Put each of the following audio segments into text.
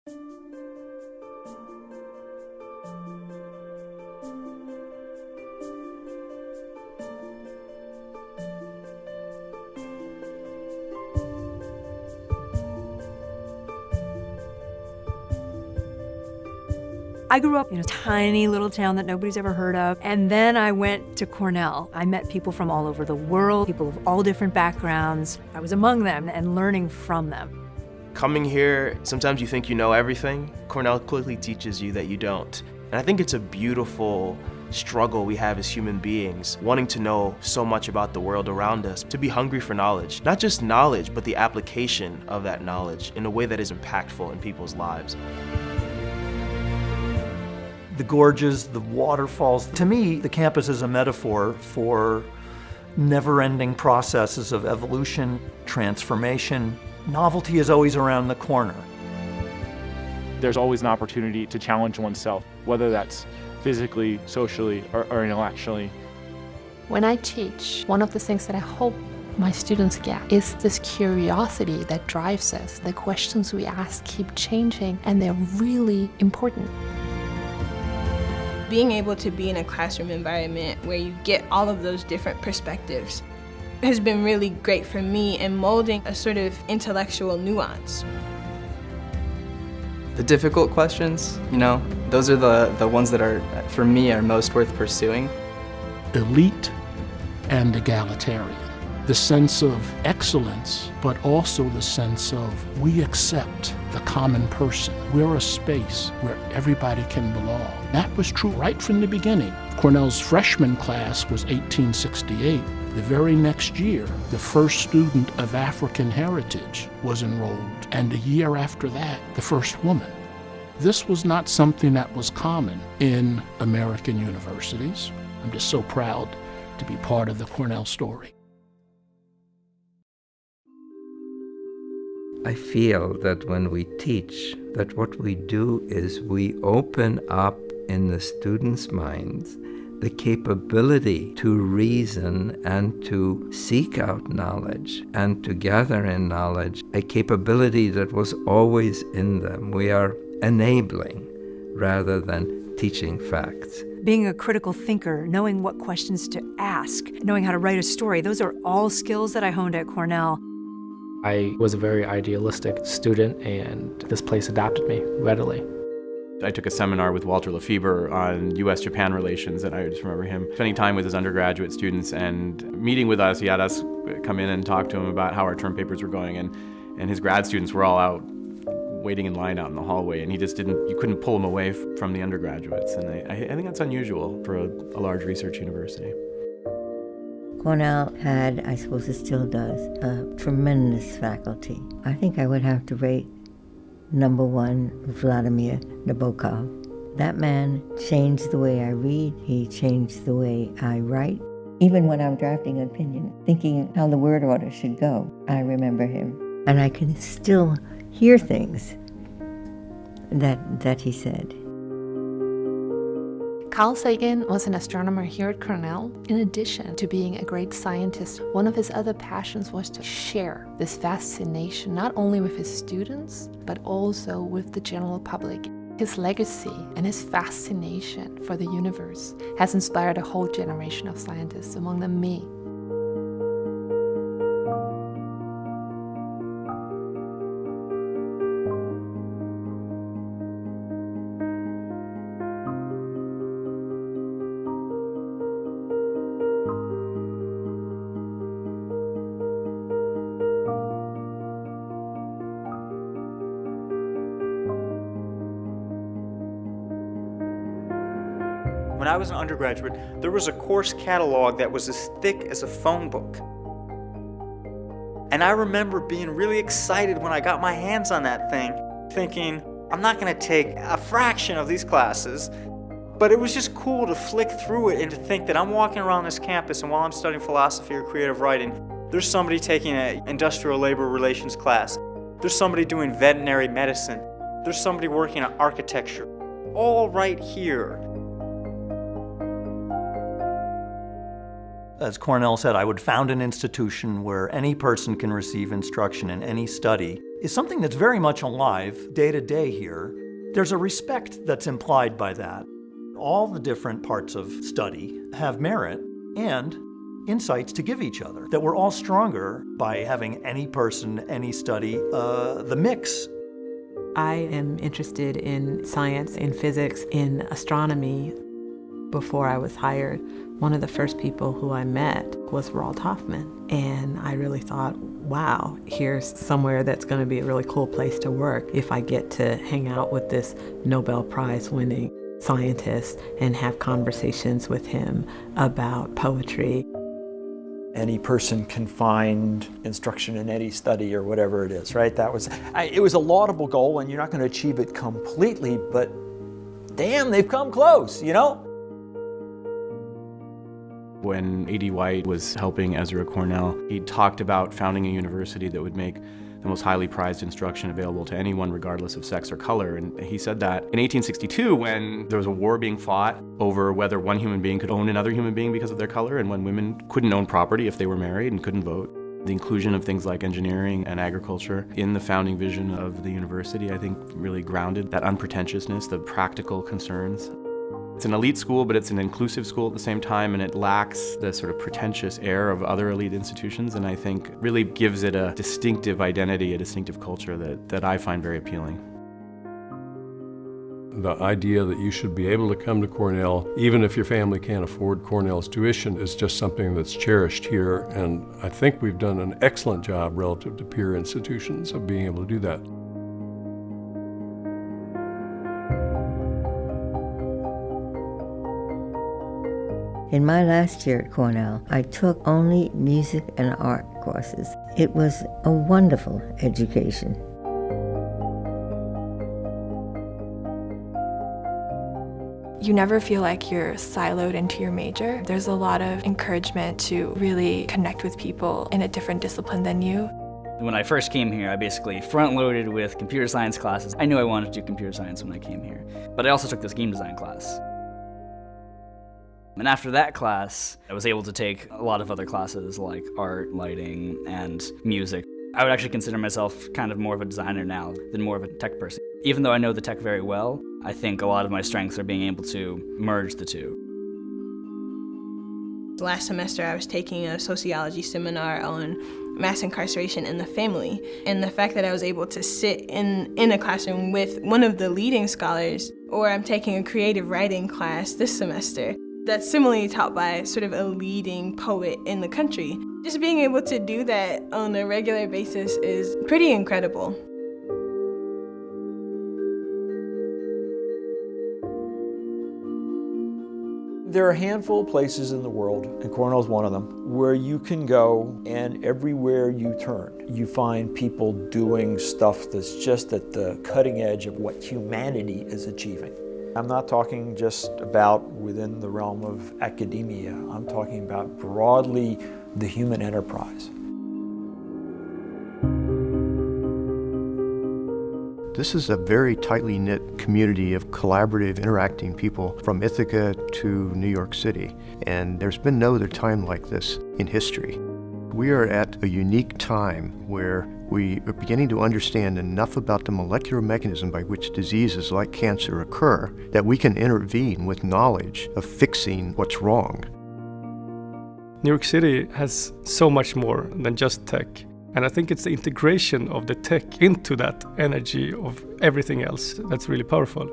I grew up in a tiny little town that nobody's ever heard of, and then I went to Cornell. I met people from all over the world, people of all different backgrounds. I was among them and learning from them. Coming here, sometimes you think you know everything. Cornell quickly teaches you that you don't. And I think it's a beautiful struggle we have as human beings, wanting to know so much about the world around us, to be hungry for knowledge. Not just knowledge, but the application of that knowledge in a way that is impactful in people's lives. The gorges, the waterfalls. To me, the campus is a metaphor for never-ending processes of evolution, transformation. Novelty is always around the corner. There's always an opportunity to challenge oneself, whether that's physically, socially, or intellectually. When I teach, one of the things that I hope my students get is this curiosity that drives us. The questions we ask keep changing, and they're really important. Being able to be in a classroom environment where you get all of those different perspectives has been really great for me in molding a sort of intellectual nuance. The difficult questions, those are the ones that are, for me, are most worth pursuing. Elite and egalitarian. The sense of excellence, but also the sense of we accept the common person. We're a space where everybody can belong. That was true right from the beginning. Cornell's freshman class was 1868. The very next year, the first student of African heritage was enrolled, and a year after that, the first woman. This was not something that was common in American universities. I'm just so proud to be part of the Cornell story. I feel that when we teach, that what we do is we open up in the students' minds the capability to reason and to seek out knowledge and to gather in knowledge, a capability that was always in them. We are enabling rather than teaching facts. Being a critical thinker, knowing what questions to ask, knowing how to write a story, those are all skills that I honed at Cornell. I was a very idealistic student, and this place adopted me readily. I took a seminar with Walter Lefebvre on U.S.-Japan relations, and I just remember him spending time with his undergraduate students and meeting with us. He had us come in and talk to him about how our term papers were going, and his grad students were all out waiting in line out in the hallway, and you couldn't pull him away from the undergraduates, and I think that's unusual for a large research university. Cornell had, I suppose it still does, a tremendous faculty. I think I would have to rate number one, Vladimir Nabokov. That man changed the way I read. He changed the way I write. Even when I'm drafting an opinion, thinking how the word order should go, I remember him. And I can still hear things that he said. Carl Sagan was an astronomer here at Cornell. In addition to being a great scientist, one of his other passions was to share this fascination not only with his students, but also with the general public. His legacy and his fascination for the universe has inspired a whole generation of scientists, among them me. When I was an undergraduate, there was a course catalog that was as thick as a phone book. And I remember being really excited when I got my hands on that thing, thinking, I'm not going to take a fraction of these classes. But it was just cool to flick through it and to think that I'm walking around this campus, and while I'm studying philosophy or creative writing, there's somebody taking an industrial labor relations class. There's somebody doing veterinary medicine. There's somebody working on architecture. All right here. As Cornell said, I would found an institution where any person can receive instruction in any study is something that's very much alive day to day here. There's a respect that's implied by that. All the different parts of study have merit and insights to give each other, that we're all stronger by having any person, any study, the mix. I am interested in science, in physics, in astronomy. Before I was hired, one of the first people who I met was Roald Hoffman. And I really thought, wow, here's somewhere that's going to be a really cool place to work if I get to hang out with this Nobel Prize winning scientist and have conversations with him about poetry. Any person can find instruction in any study or whatever it is, right? It was a laudable goal, and you're not going to achieve it completely, but damn, they've come close, you know? When A.D. White was helping Ezra Cornell, he talked about founding a university that would make the most highly prized instruction available to anyone regardless of sex or color. And he said that in 1862, when there was a war being fought over whether one human being could own another human being because of their color, and when women couldn't own property if they were married and couldn't vote. The inclusion of things like engineering and agriculture in the founding vision of the university, I think, really grounded that unpretentiousness, the practical concerns. It's an elite school, but it's an inclusive school at the same time, and it lacks the sort of pretentious air of other elite institutions, and I think really gives it a distinctive identity, a distinctive culture that I find very appealing. The idea that you should be able to come to Cornell, even if your family can't afford Cornell's tuition, is just something that's cherished here, and I think we've done an excellent job relative to peer institutions of being able to do that. In my last year at Cornell, I took only music and art courses. It was a wonderful education. You never feel like you're siloed into your major. There's a lot of encouragement to really connect with people in a different discipline than you. When I first came here, I basically front-loaded with computer science classes. I knew I wanted to do computer science when I came here, but I also took this game design class. And after that class, I was able to take a lot of other classes like art, lighting, and music. I would actually consider myself kind of more of a designer now than more of a tech person. Even though I know the tech very well, I think a lot of my strengths are being able to merge the two. Last semester, I was taking a sociology seminar on mass incarceration in the family. And the fact that I was able to sit in a classroom with one of the leading scholars, or I'm taking a creative writing class this semester, that's similarly taught by sort of a leading poet in the country. Just being able to do that on a regular basis is pretty incredible. There are a handful of places in the world, and Cornell's one of them, where you can go and everywhere you turn, you find people doing stuff that's just at the cutting edge of what humanity is achieving. I'm not talking just about within the realm of academia. I'm talking about broadly the human enterprise. This is a very tightly knit community of collaborative, interacting people from Ithaca to New York City. And there's been no other time like this in history. We are at a unique time where we are beginning to understand enough about the molecular mechanism by which diseases like cancer occur that we can intervene with knowledge of fixing what's wrong. New York City has so much more than just tech. And I think it's the integration of the tech into that energy of everything else that's really powerful.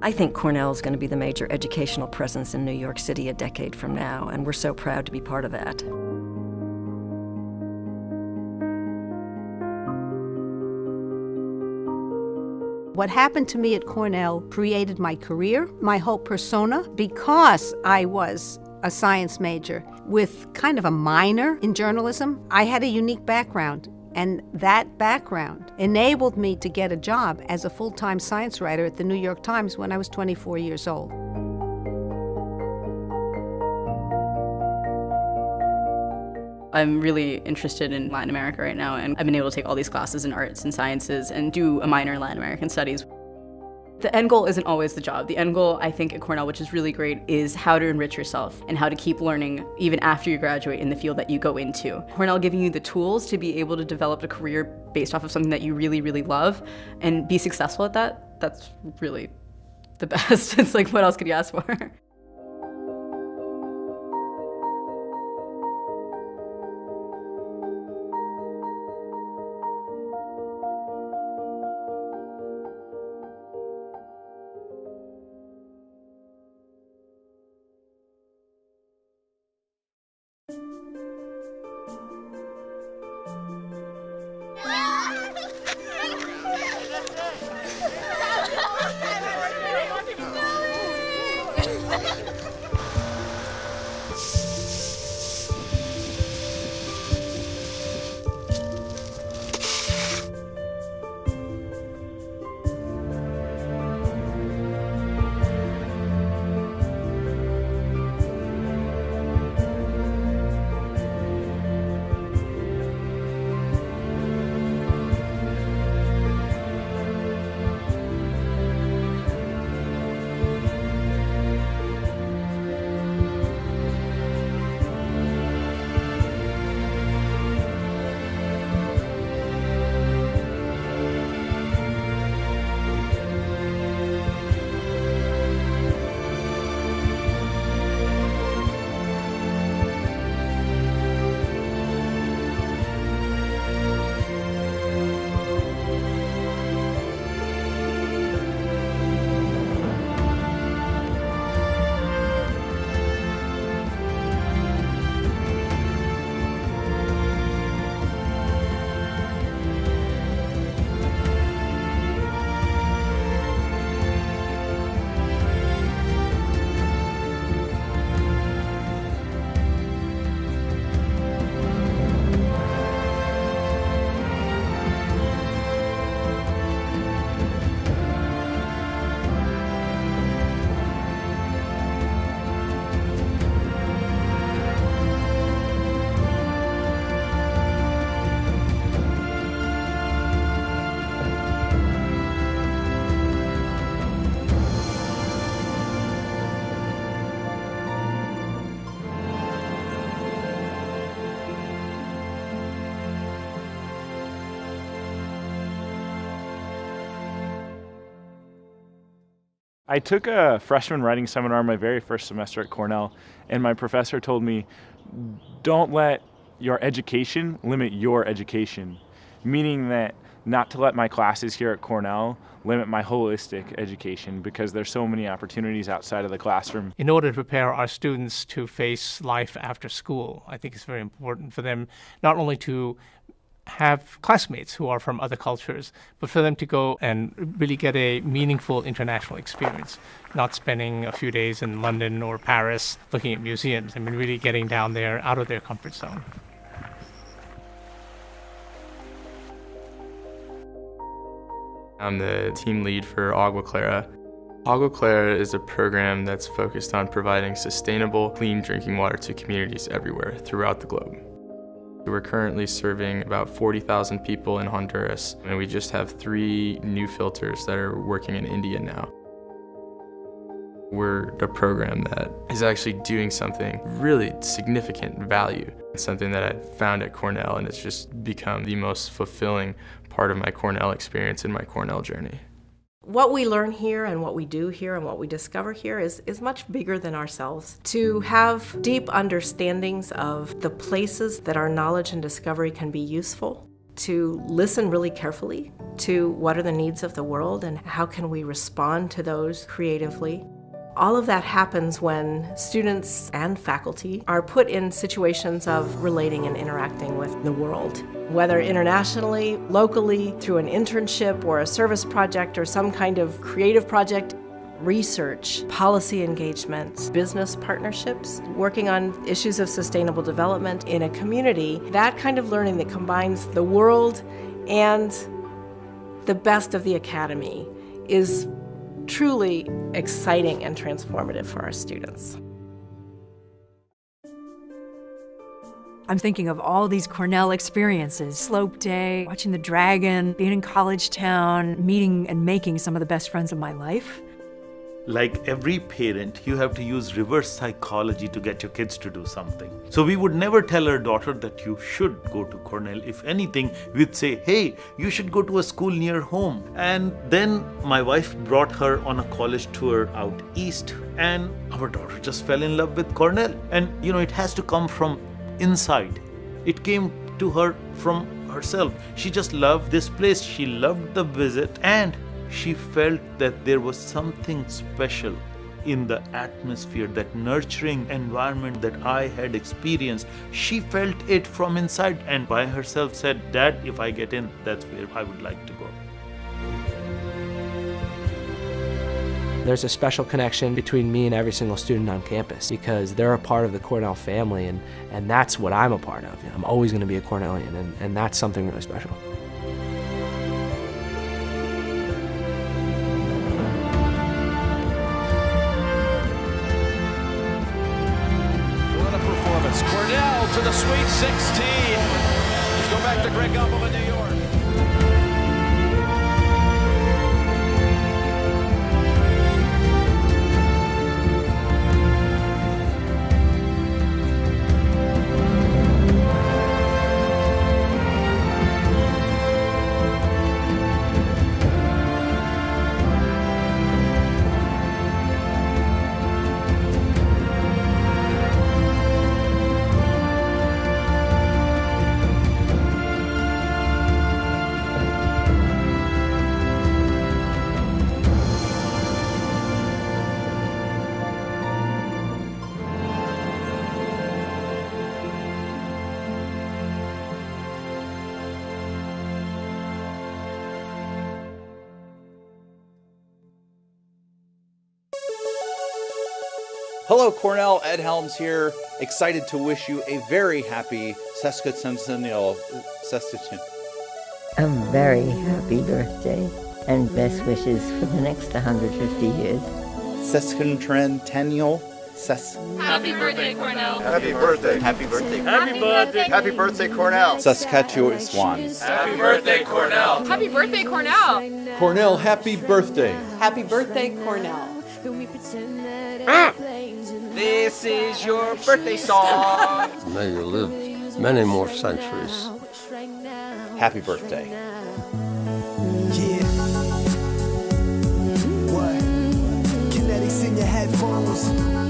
I think Cornell is going to be the major educational presence in New York City a decade from now, and we're so proud to be part of that. What happened to me at Cornell created my career, my whole persona, because I was a science major with kind of a minor in journalism. I had a unique background, and that background enabled me to get a job as a full-time science writer at the New York Times when I was 24 years old. I'm really interested in Latin America right now, and I've been able to take all these classes in arts and sciences and do a minor in Latin American studies. The end goal isn't always the job. The end goal, I think, at Cornell, which is really great, is how to enrich yourself and how to keep learning even after you graduate in the field that you go into. Cornell giving you the tools to be able to develop a career based off of something that you really, really love and be successful at that, that's really the best. It's like, what else could you ask for? I took a freshman writing seminar my very first semester at Cornell, and my professor told me, don't let your education limit your education, meaning that not to let my classes here at Cornell limit my holistic education, because there's so many opportunities outside of the classroom. In order to prepare our students to face life after school, I think it's very important for them not only to have classmates who are from other cultures, but for them to go and really get a meaningful international experience, not spending a few days in London or Paris looking at museums. I mean, really getting down there, out of their comfort zone. I'm the team lead for Agua Clara. Agua Clara is a program that's focused on providing sustainable, clean drinking water to communities everywhere throughout the globe. We're currently serving about 40,000 people in Honduras, and we just have 3 new filters that are working in India now. We're a program that is actually doing something really significant value. It's something that I found at Cornell, and it's just become the most fulfilling part of my Cornell experience and my Cornell journey. What we learn here and what we do here and what we discover here is much bigger than ourselves. To have deep understandings of the places that our knowledge and discovery can be useful, to listen really carefully to what are the needs of the world and how can we respond to those creatively. All of that happens when students and faculty are put in situations of relating and interacting with the world. Whether internationally, locally, through an internship or a service project or some kind of creative project, research, policy engagement, business partnerships, working on issues of sustainable development in a community, that kind of learning that combines the world and the best of the academy is truly exciting and transformative for our students. I'm thinking of all these Cornell experiences, Slope Day, watching the Dragon, being in College Town, meeting and making some of the best friends of my life. Like every parent, you have to use reverse psychology to get your kids to do something. So we would never tell our daughter that you should go to Cornell. If anything, we'd say, hey, you should go to a school near home. And then my wife brought her on a college tour out east, and our daughter just fell in love with Cornell. And it has to come from inside. It came to her from herself. She just loved this place. She loved the visit, and she felt that there was something special in the atmosphere, that nurturing environment that I had experienced. She felt it from inside and by herself said, Dad, if I get in, that's where I would like to go. There's a special connection between me and every single student on campus because they're a part of the Cornell family, and that's what I'm a part of. I'm always going to be a Cornellian, and that's something really special. Cornell to the Sweet 16. Let's go back to Greg Gumbel in New York. Hello, Cornell. Ed Helms here. Excited to wish you a very happy sesquicentennial. A very happy birthday and best wishes for the next 150 years. Sesquicentennial. Happy birthday, Cornell. Happy birthday. Happy birthday. Happy birthday. Happy birthday, Cornell. Saskatchewan. Happy birthday, Cornell. Happy birthday, Cornell. Cornell, happy birthday. Happy birthday, Cornell. This is your birthday song. May you live many more centuries. Happy birthday. Yeah. What? Kinetics in your headphones.